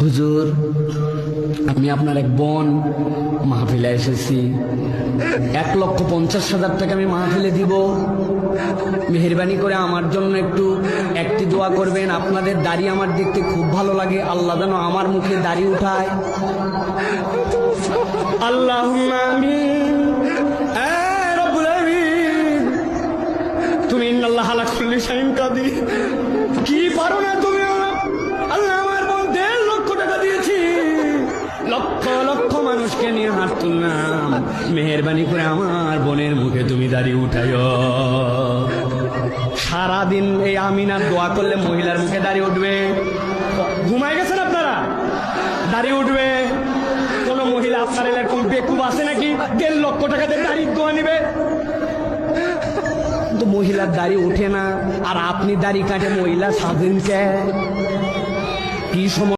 হুজুর, আমি আপনার এক বোন, মাহফিলে এসেছি, 1,50,000 টাকা আমি মাহফিলে দিব, মেহেরবানি করে আমার জন্য একটি দোয়া করবেন। আপনাদের দাড়ি আমার দেখতে খুব ভালো লাগে, আল্লাহ যেন আমার মুখে দাড়ি উঠায়। আল্লাহুম্মা আমিন। রব্বুল আলামিন, তুমি ইন্নাল্লাহা আলা কুল্লি শাইইন কাদির, কি পারো না তুমি? আল্লাহ, আমার বোন 1.5 লক্ষ টাকা দিয়েছি, লক্ষ লক্ষ মানুষকে নিয়ে হাত তুললাম, মেহেরবানি করে আমার বোনের মুখে তুমি দাড়ি উঠাইও। সারাদিন এই আমিনার দোয়া করলে মহিলার মুখে দাড়ি উঠবে। ঘুমাই গেছেন আপনারা? দাড়ি উঠবে। কোন মহিলা আপনার এরকম বেকুব আছে নাকি 1.5 লক্ষ টাকা দিয়ে দাড়ির দোয়া নিবে? তো মহিলার দাড়ি উঠে না, আর আপনি দাড়ি কাটে মহিলা সাজেন কে? কি সময়